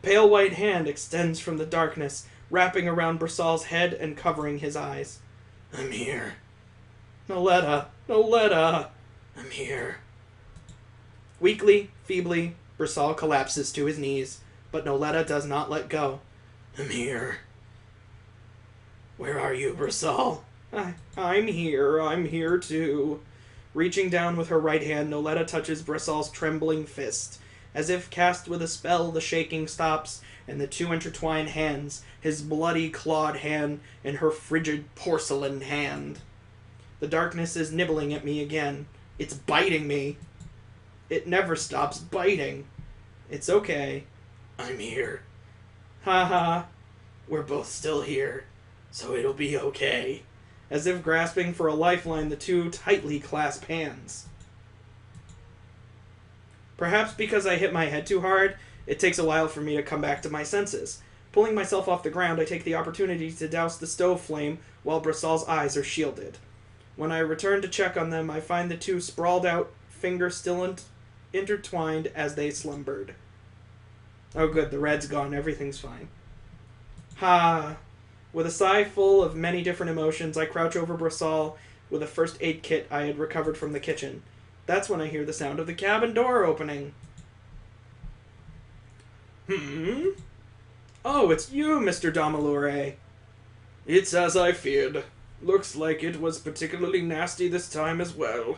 pale white hand extends from the darkness, wrapping around Brasal's head and covering his eyes. I'm here. Noletta, Noletta, I'm here. Weakly, feebly, Brisal collapses to his knees, but Noletta does not let go. I'm here. Where are you, Brisal? I'm here too. Reaching down with her right hand, Noletta touches Brisal's trembling fist. As if cast with a spell, the shaking stops, and the two intertwine hands, his bloody clawed hand and her frigid porcelain hand. The darkness is nibbling at me again. It's biting me. It never stops biting. It's okay. I'm here. Ha ha. We're both still here, so it'll be okay. As if grasping for a lifeline, the two tightly clasp hands. Perhaps because I hit my head too hard, it takes a while for me to come back to my senses. Pulling myself off the ground, I take the opportunity to douse the stove flame while Brisal's eyes are shielded. When I return to check on them, I find the two sprawled out, fingers still intertwined as they slumbered. Oh good, the red's gone, everything's fine. Ha! With a sigh full of many different emotions, I crouch over Brisal with a first aid kit I had recovered from the kitchen. That's when I hear the sound of the cabin door opening. Oh, it's you, Mr. Dahmer Laurie. It's as I feared. Looks like it was particularly nasty this time as well.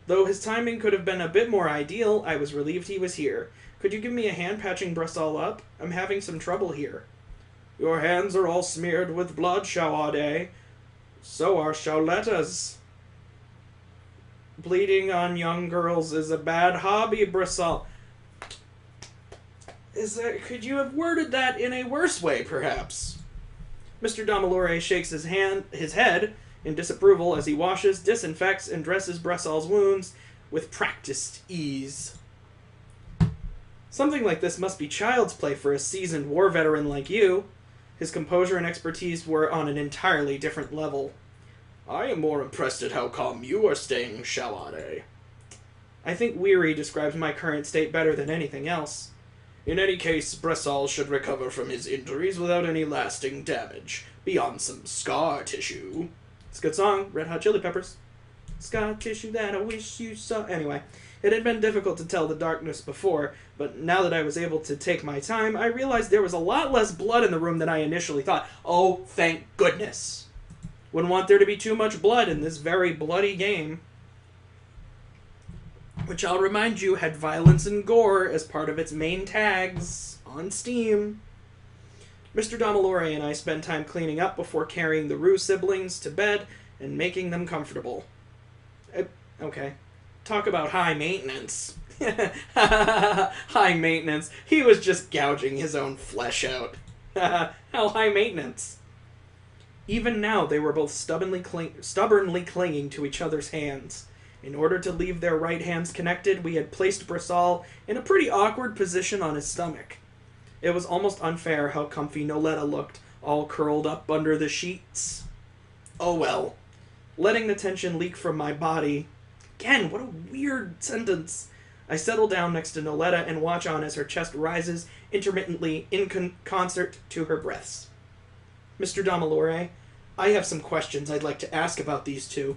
Though his timing could have been a bit more ideal, I was relieved he was here. Could you give me a hand patching Brisal up? I'm having some trouble here. Your hands are all smeared with blood, Shawade. So are Shauletta's. Bleeding on young girls is a bad hobby, Brisal. Could you have worded that in a worse way, perhaps? Mr. Dahmer Laurie shakes his head in disapproval as he washes, disinfects, and dresses Brisal's wounds with practiced ease. Something like this must be child's play for a seasoned war veteran like you. His composure and expertise were on an entirely different level. I am more impressed at how calm you are staying, Shawade. I think weary describes my current state better than anything else. In any case, Brisal should recover from his injuries without any lasting damage, beyond some scar tissue. It's a good song, Red Hot Chili Peppers. Scar tissue that I wish you saw. Anyway, it had been difficult to tell the darkness before, but now that I was able to take my time, I realized there was a lot less blood in the room than I initially thought. Oh, thank goodness. Wouldn't want there to be too much blood in this very bloody game. Which I'll remind you had violence and gore as part of its main tags on Steam. Mr. Dahmer Laurie and I spend time cleaning up before carrying the Rue siblings to bed and making them comfortable. Okay. Talk about high maintenance. High maintenance. He was just gouging his own flesh out. How high maintenance. Even now, they were both stubbornly clinging to each other's hands. In order to leave their right hands connected, we had placed Brisal in a pretty awkward position on his stomach. It was almost unfair how comfy Noletta looked, all curled up under the sheets. Oh well. Letting the tension leak from my body. Again, what a weird sentence. I settle down next to Noletta and watch on as her chest rises intermittently in concert to her breaths. Mr. Dahmer Laurie, I have some questions I'd like to ask about these two.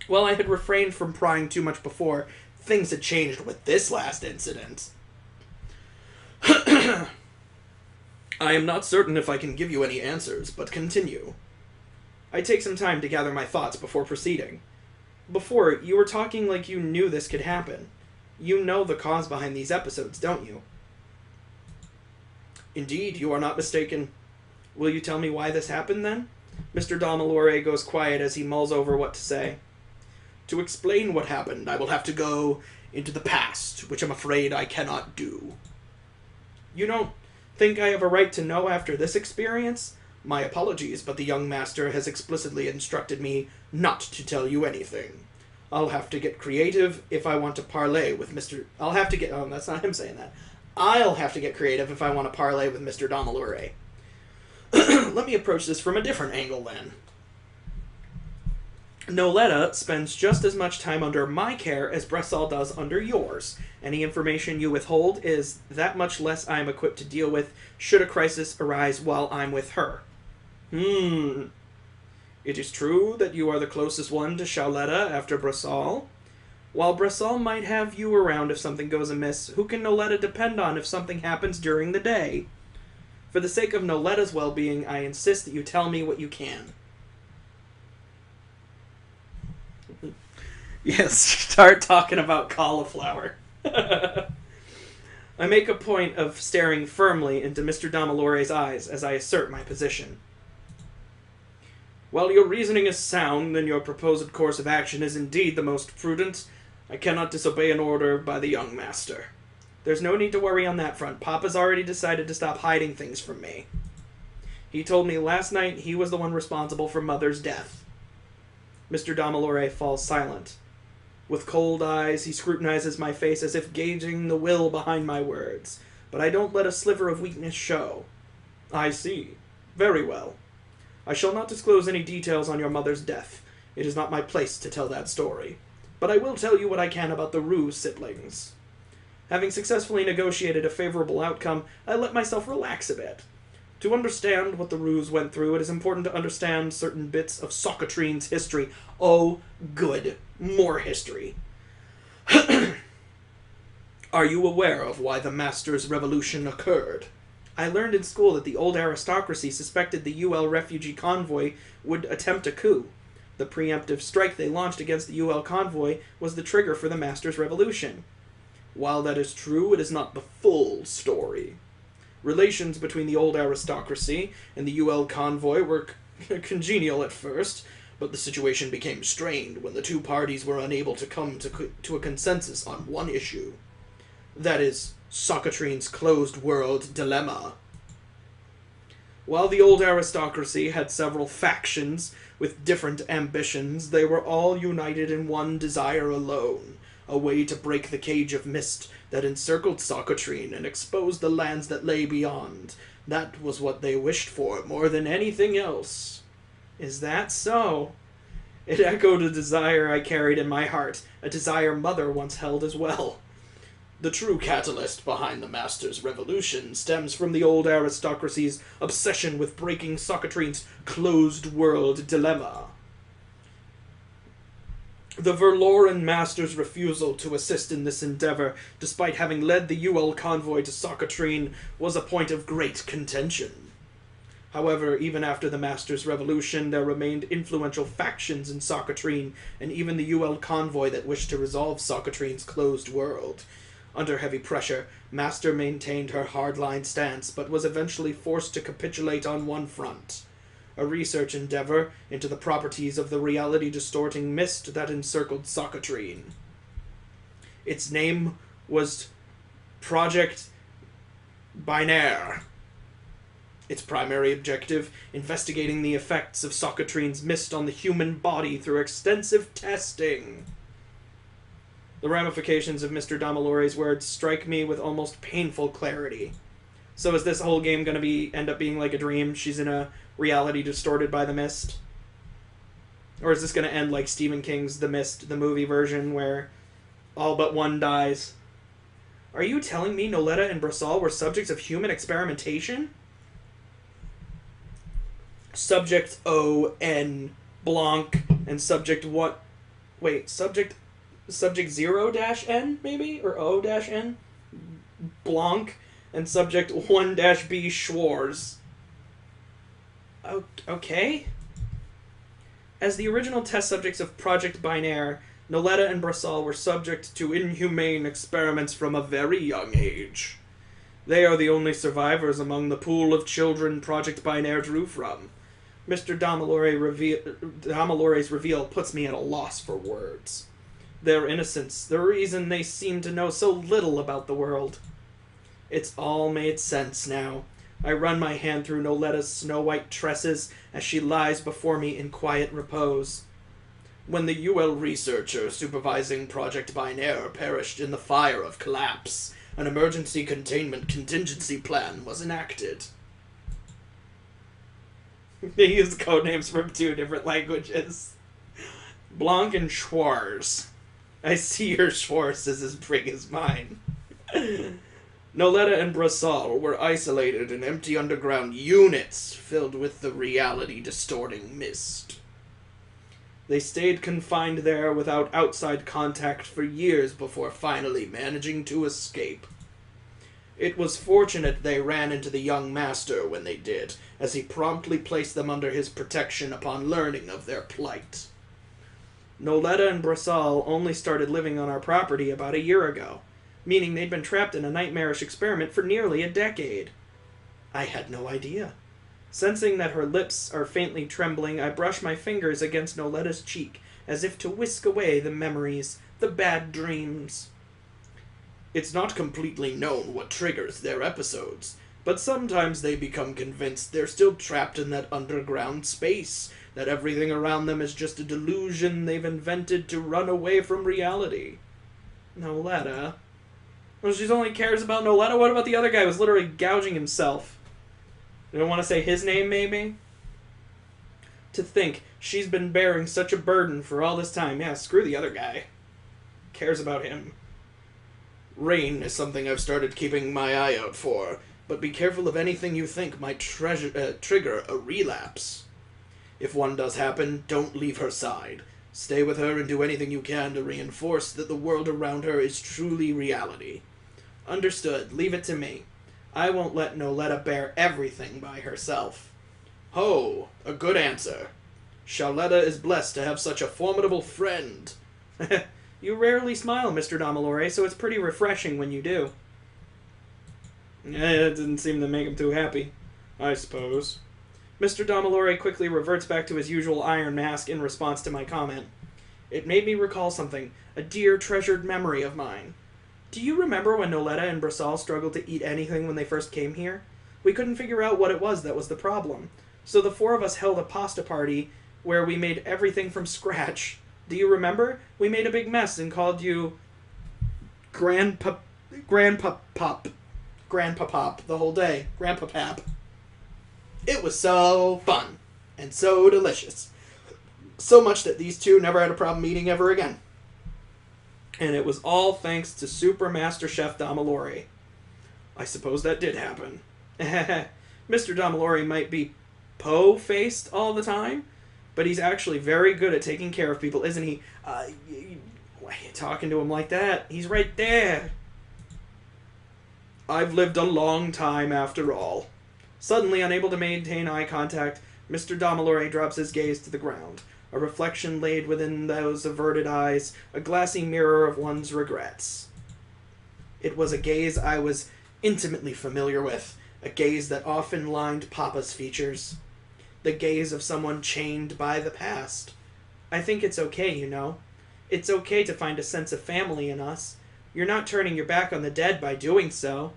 While I had refrained from prying too much before, things had changed with this last incident. I am not certain if I can give you any answers, but continue. I take some time to gather my thoughts before proceeding. Before, you were talking like you knew this could happen. You know the cause behind these episodes, don't you? Indeed, you are not mistaken. Will you tell me why this happened, then? Mr. Dahmer Laurie goes quiet as he mulls over what to say. To explain what happened, I will have to go into the past, which I'm afraid I cannot do. You don't think I have a right to know after this experience? My apologies, but the young master has explicitly instructed me not to tell you anything. I'll have to get creative if I want to parley with Mr... Oh, that's not him saying that. I'll have to get creative if I want to parley with Mr. Dahmer Laurie. Let me approach this from a different angle, then. Noletta spends just as much time under my care as Bressal does under yours. Any information you withhold is that much less I am equipped to deal with should a crisis arise while I'm with her. It is true that you are the closest one to Charletta after Bressal. While Bressal might have you around if something goes amiss, who can Noletta depend on if something happens during the day? For the sake of Noletta's well-being, I insist that you tell me what you can. Yes, start talking about cauliflower. I make a point of staring firmly into Mr. Dahmer Laurie's eyes as I assert my position. While your reasoning is sound and your proposed course of action is indeed the most prudent, I cannot disobey an order by the young master. There's no need to worry on that front. Papa's already decided to stop hiding things from me. He told me last night he was the one responsible for Mother's death. Mr. Dahmer Laurie falls silent. With cold eyes, he scrutinizes my face as if gauging the will behind my words, but I don't let a sliver of weakness show. I see. Very well. I shall not disclose any details on your mother's death. It is not my place to tell that story. But I will tell you what I can about the Rue siblings. Having successfully negotiated a favorable outcome, I let myself relax a bit. To understand what the Rues went through, it is important to understand certain bits of Socotrine's history. Oh, good. More history. Are you aware of why the Master's Revolution occurred? I learned in school that the old aristocracy suspected the UL refugee convoy would attempt a coup. The preemptive strike they launched against the UL convoy was the trigger for the Master's Revolution. While that is true, it is not the full story. Relations between the old aristocracy and the UL convoy were congenial at first, but the situation became strained when the two parties were unable to come to a consensus on one issue. That is, Socotrine's closed-world dilemma. While the old aristocracy had several factions with different ambitions, they were all united in one desire alone, a way to break the cage of mist that encircled Socotrine and expose the lands that lay beyond. That was what they wished for more than anything else. Is that so? It echoed a desire I carried in my heart, a desire Mother once held as well. The true catalyst behind the Master's Revolution stems from the old aristocracy's obsession with breaking Socotrine's closed-world dilemma. The Verloren Master's refusal to assist in this endeavor, despite having led the UL convoy to Socotrine, was a point of great contention. However, even after the Master's Revolution, there remained influential factions in Socotrine, and even the UL convoy that wished to resolve Socotrine's closed world. Under heavy pressure, Master maintained her hardline stance, but was eventually forced to capitulate on one front. A research endeavor into the properties of the reality-distorting mist that encircled Socotrine. Its name was Project Binaire. Its primary objective, investigating the effects of Socotrine's mist on the human body through extensive testing. The ramifications of Mr. Dahmer Laurie's words strike me with almost painful clarity. So is this whole game going to end up being like a dream? She's in a reality distorted by the mist? Or is this going to end like Stephen King's The Mist, the movie version, where all but one dies? Are you telling me Noletta and Bressal were subjects of human experimentation? Subject O-N Blanc and subject what? Wait, subject 0-N, maybe? Or O-N? Blanc and subject 1-B Schwarz. Okay. As the original test subjects of Project Binaire, Noletta and Bressal were subject to inhumane experiments from a very young age. They are the only survivors among the pool of children Project Binaire drew from. Mr. Dahmer Laurie's reveal puts me at a loss for words. Their innocence, the reason they seem to know so little about the world. It's all made sense now. I run my hand through Noletta's snow-white tresses as she lies before me in quiet repose. When the UL researcher supervising Project Binaire perished in the fire of collapse, an emergency containment contingency plan was enacted. They used codenames from 2 different languages. Blanc and Schwarz. I see your Schwarz is as big as mine. Noletta and Brassal were isolated in empty underground units filled with the reality-distorting mist. They stayed confined there without outside contact for years before finally managing to escape. It was fortunate they ran into the young master when they did, as he promptly placed them under his protection upon learning of their plight. Noletta and Brassal only started living on our property about a year ago, meaning they'd been trapped in a nightmarish experiment for nearly a decade. I had no idea. Sensing that her lips are faintly trembling, I brush my fingers against Noletta's cheek, as if to whisk away the memories, the bad dreams. It's not completely known what triggers their episodes, but sometimes they become convinced they're still trapped in that underground space, that everything around them is just a delusion they've invented to run away from reality. Noletta? Well, she only cares about Noletta? What about the other guy who was literally gouging himself? You don't want to say his name, maybe? To think she's been bearing such a burden for all this time. Yeah, screw the other guy. Cares about him. Rain is something I've started keeping my eye out for, but be careful of anything you think might trigger a relapse. If one does happen, don't leave her side. Stay with her and do anything you can to reinforce that the world around her is truly reality. Understood. Leave it to me. I won't let Noletta bear everything by herself. Ho! A good answer. Charletta is blessed to have such a formidable friend. You rarely smile, Mr. Dahmer Laurie, so it's pretty refreshing when you do. It didn't seem to make him too happy, I suppose. Mr. Dahmer Laurie quickly reverts back to his usual iron mask in response to my comment. It made me recall something, a dear, treasured memory of mine. Do you remember when Noletta and Brassal struggled to eat anything when they first came here? We couldn't figure out what it was that was the problem. So the four of us held a pasta party where we made everything from scratch. Do you remember? We made a big mess and called you Grandpa Pop the whole day. Grandpa Pap. It was so fun and so delicious. So much that these two never had a problem eating ever again. And it was all thanks to Super Master Chef Dahmer Laurie. I suppose that did happen. Mr. Dahmer Laurie might be po-faced all the time, but he's actually very good at taking care of people, isn't he? Why are you talking to him like that? He's right there. I've lived a long time after all. Suddenly unable to maintain eye contact, Mr. Dahmer Laurie drops his gaze to the ground. A reflection laid within those averted eyes, a glassy mirror of one's regrets. It was a gaze I was intimately familiar with, a gaze that often lined Papa's features. The gaze of someone chained by the past. I think it's okay, you know. It's okay to find a sense of family in us. You're not turning your back on the dead by doing so.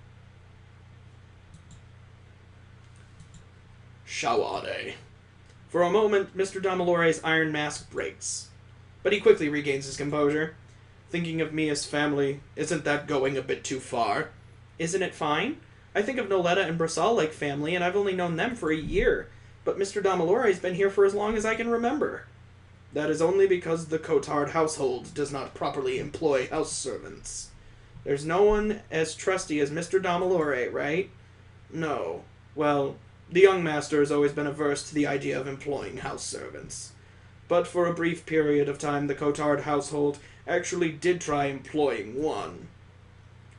Shawade. For a moment, Mr. Dahmer Laurie's iron mask breaks. But he quickly regains his composure. Thinking of me as family, isn't that going a bit too far? Isn't it fine? I think of Noletta and Brassal like family, and I've only known them for a year. But Mr. Dahmer Laurie's been here for as long as I can remember. That is only because the Cotard household does not properly employ house servants. There's no one as trusty as Mr. Dahmer Laurie, right? No. Well, the young master has always been averse to the idea of employing house servants. But for a brief period of time, the Cotard household actually did try employing one.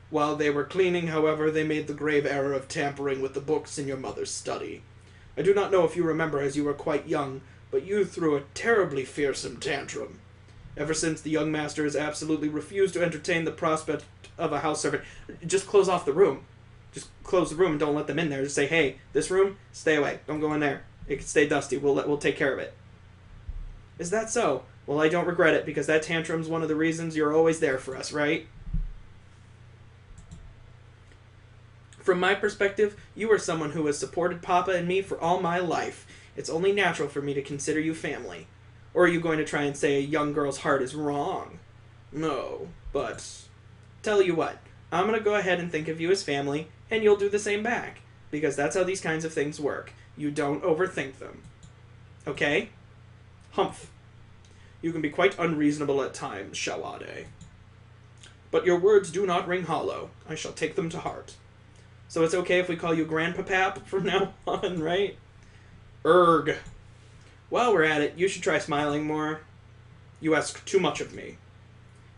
While they were cleaning, however, they made the grave error of tampering with the books in your mother's study. I do not know if you remember as you were quite young, but you threw a terribly fearsome tantrum. Ever since, the young master has absolutely refused to entertain the prospect of a house servant. Just close off the room. Just close the room and don't let them in there. Just say, hey, this room, stay away. Don't go in there. It can stay dusty. We'll take care of it. Is that so? Well, I don't regret it, because that tantrum's one of the reasons you're always there for us, right? From my perspective, you are someone who has supported Papa and me for all my life. It's only natural for me to consider you family. Or are you going to try and say a young girl's heart is wrong? No, but... Tell you what, I'm going to go ahead and think of you as family, and you'll do the same back. Because that's how these kinds of things work. You don't overthink them. Okay? Humph. You can be quite unreasonable at times, Shawade. But your words do not ring hollow. I shall take them to heart. So it's okay if we call you Grandpapap from now on, right? Erg. While we're at it, you should try smiling more. You ask too much of me.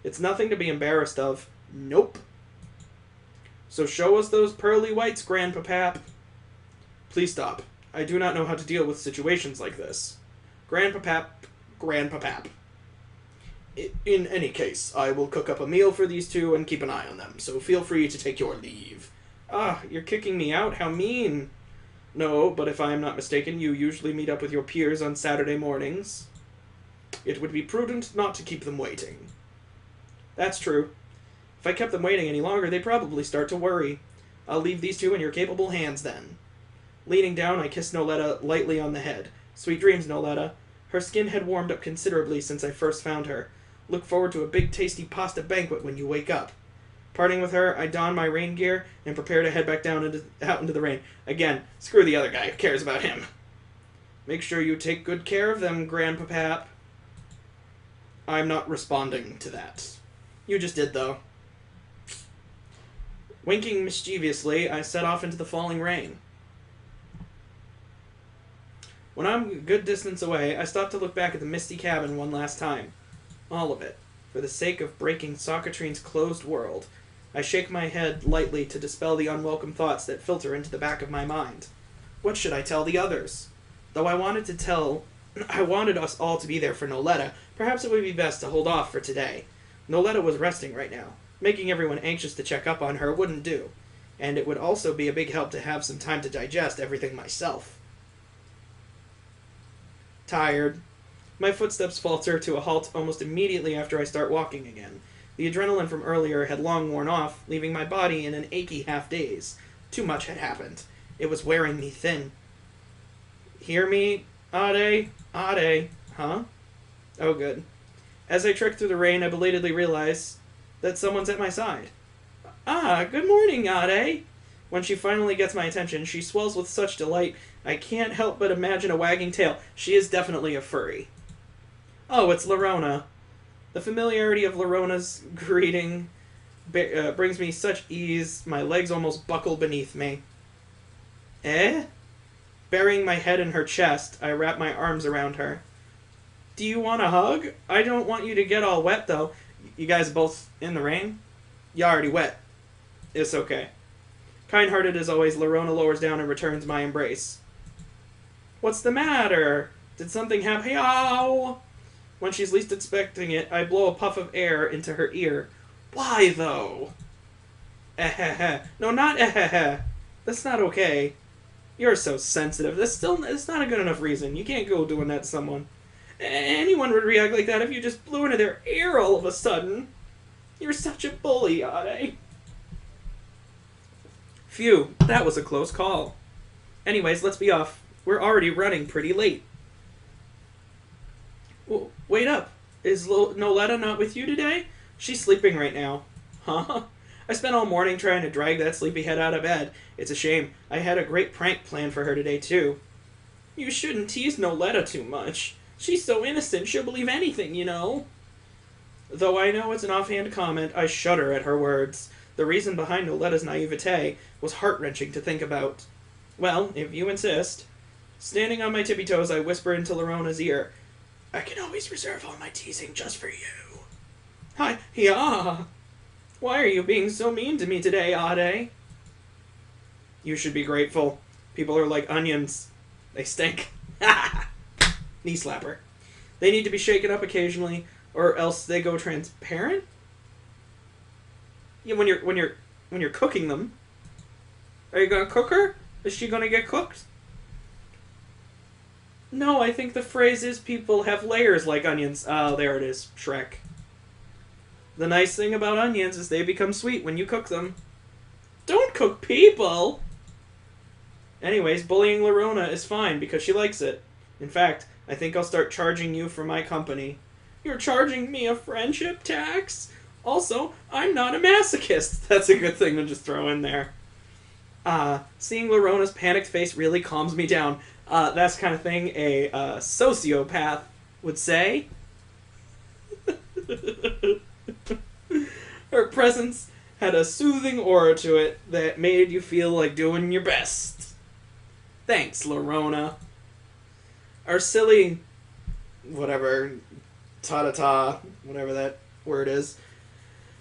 It's nothing to be embarrassed of. Nope. So show us those pearly whites, Grandpapap. Please stop. I do not know how to deal with situations like this. Grandpapap. In any case, I will cook up a meal for these two and keep an eye on them, so feel free to take your leave. Ah, you're kicking me out? How mean. No, but if I am not mistaken, you usually meet up with your peers on Saturday mornings. It would be prudent not to keep them waiting. That's true. If I kept them waiting any longer, they'd probably start to worry. I'll leave these two in your capable hands, then. Leaning down, I kissed Noletta lightly on the head. Sweet dreams, Noletta. Her skin had warmed up considerably since I first found her. Look forward to a big tasty pasta banquet when you wake up. Parting with her, I don my rain gear and prepare to head back out into the rain. Again, screw the other guy. Who cares about him? Make sure you take good care of them, Grandpapap. I'm not responding to that. You just did, though. Winking mischievously, I set off into the falling rain. When I'm a good distance away, I stop to look back at the misty cabin one last time. All of it. For the sake of breaking Sockatrine's closed world. I shake my head lightly to dispel the unwelcome thoughts that filter into the back of my mind. What should I tell the others? Though I wanted us all to be there for Noletta, perhaps it would be best to hold off for today. Noletta was resting right now. Making everyone anxious to check up on her wouldn't do. And it would also be a big help to have some time to digest everything myself. Tired. My footsteps falter to a halt almost immediately after I start walking again. The adrenaline from earlier had long worn off, leaving my body in an achy half-daze. Too much had happened. It was wearing me thin. Hear me, Ade? Ade? Huh? Oh, good. As I trek through the rain, I belatedly realize that someone's at my side. Ah, good morning, Ade. When she finally gets my attention, she swells with such delight, I can't help but imagine a wagging tail. She is definitely a furry. Oh, it's Lorona. The familiarity of Lorona's greeting brings me such ease, my legs almost buckle beneath me. Eh? Burying my head in her chest, I wrap my arms around her. Do you want a hug? I don't want you to get all wet, though. You guys both in the rain? You already wet. It's okay. Kind-hearted as always, Lorona lowers down and returns my embrace. What's the matter? Did something happen? Ow! When she's least expecting it, I blow a puff of air into her ear. Why, though? No, not That's not okay. You're so sensitive. It's not a good enough reason. You can't go doing that to someone. Anyone would react like that if you just blew into their ear all of a sudden. You're such a bully, Ade. Phew, that was a close call. Anyways, let's be off. We're already running pretty late. Well, wait up. Is Noletta not with you today? She's sleeping right now. Huh? I spent all morning trying to drag that sleepyhead out of bed. It's a shame. I had a great prank planned for her today, too. You shouldn't tease Noletta too much. She's so innocent, she'll believe anything, you know. Though I know it's an offhand comment, I shudder at her words. The reason behind Noletta's naivete was heart-wrenching to think about. Well, if you insist. Standing on my tippy toes, I whisper into Lorona's ear. I can always reserve all my teasing just for you. Hi, yeah. Why are you being so mean to me today, Ade? You should be grateful. People are like onions. They stink. Knee slapper. They need to be shaken up occasionally, or else they go transparent. Yeah, when you're cooking them. Are you gonna cook her? Is she gonna get cooked? No, I think the phrase is people have layers like onions. Oh, there it is. Shrek. The nice thing about onions is they become sweet when you cook them. Don't cook people! Anyways, bullying Lorona is fine because she likes it. In fact, I think I'll start charging you for my company. You're charging me a friendship tax? Also, I'm not a masochist. That's a good thing to just throw in there. Seeing Lorona's panicked face really calms me down. That's the kind of thing a sociopath would say. Her presence had a soothing aura to it that made you feel like doing your best. Thanks, Lorona. Our silly, whatever, ta-ta-ta, whatever that word is,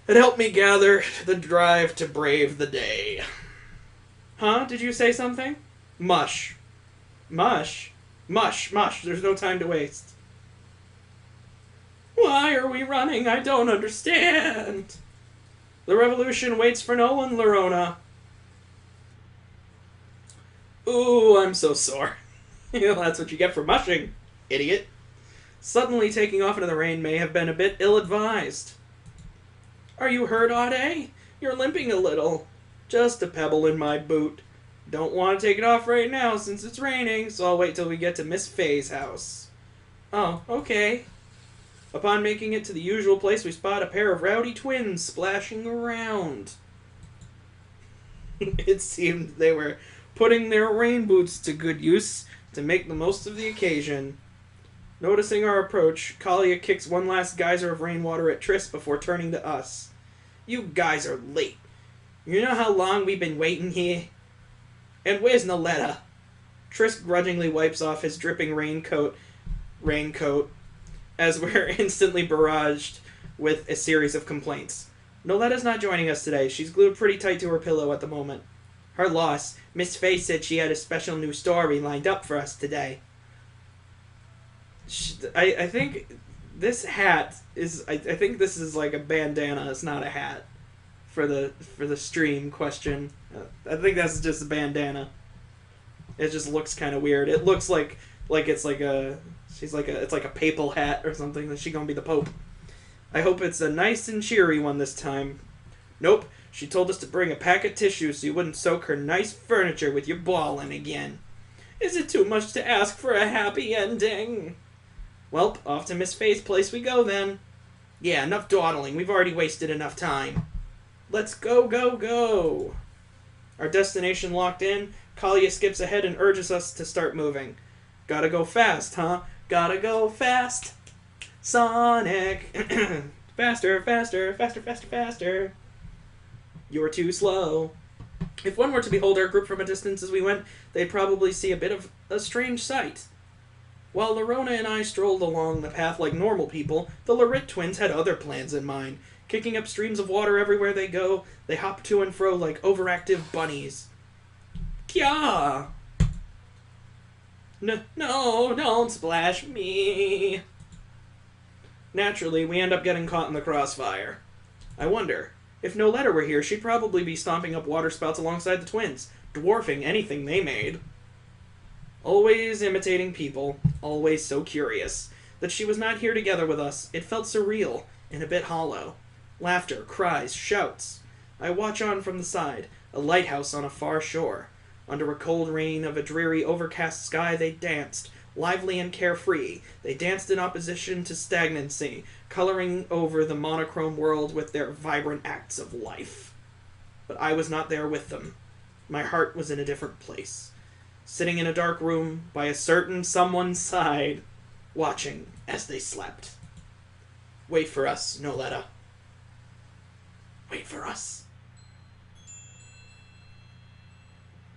had helped me gather the drive to brave the day. Huh? Did you say something? Mush. Mush? Mush, mush. There's no time to waste. Why are we running? I don't understand. The revolution waits for no one, Lorona. Ooh, I'm so sore. That's what you get for mushing, idiot. Suddenly taking off into the rain may have been a bit ill-advised. Are you hurt, Aude? You're limping a little. Just a pebble in my boot. Don't want to take it off right now since it's raining, so I'll wait till we get to Miss Fay's house. Oh, okay. Upon making it to the usual place, we spot a pair of rowdy twins splashing around. It seemed they were putting their rain boots to good use to make the most of the occasion. Noticing our approach, Kalia kicks one last geyser of rainwater at Triss before turning to us. You guys are late. You know how long we've been waiting here? And where's Letta? Triss grudgingly wipes off his dripping raincoat, as we're instantly barraged with a series of complaints. Noletta's not joining us today. She's glued pretty tight to her pillow at the moment. Her loss. Miss Fay said she had a special new story lined up for us today. I think this hat is... I think this is like a bandana. It's not a hat for the stream question. I think that's just a bandana. It just looks kind of weird. It looks like it's like a... it's like a papal hat or something. That she gonna be the Pope. I hope it's a nice and cheery one this time. Nope. She told us to bring a pack of tissues so you wouldn't soak her nice furniture with your bawling again. Is it too much to ask for a happy ending? Welp, off to Miss Fay's place we go then. Yeah, enough dawdling. We've already wasted enough time. Let's go, go, go. Our destination locked in, Kalia skips ahead and urges us to start moving. Gotta go fast, huh? Gotta go fast. Sonic. Faster, faster, faster, faster, faster. You're too slow. If one were to behold our group from a distance as we went, they'd probably see a bit of a strange sight. While Lorona and I strolled along the path like normal people, the Laurette Twins had other plans in mind. Kicking up streams of water everywhere they go, they hop to and fro like overactive bunnies. Kya! No, don't splash me. Naturally, we end up getting caught in the crossfire. I wonder, if no Letta were here, she'd probably be stomping up waterspouts alongside the twins, dwarfing anything they made. Always imitating people, always so curious. That she was not here together with us, it felt surreal and a bit hollow. Laughter, cries, shouts. I watch on from the side, a lighthouse on a far shore. Under a cold rain of a dreary, overcast sky, they danced, lively and carefree. They danced in opposition to stagnancy, coloring over the monochrome world with their vibrant acts of life. But I was not there with them. My heart was in a different place, sitting in a dark room by a certain someone's side, watching as they slept. Wait for us, Noletta. Wait for us.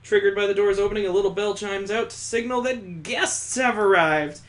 Triggered by the doors opening, a little bell chimes out to signal that guests have arrived.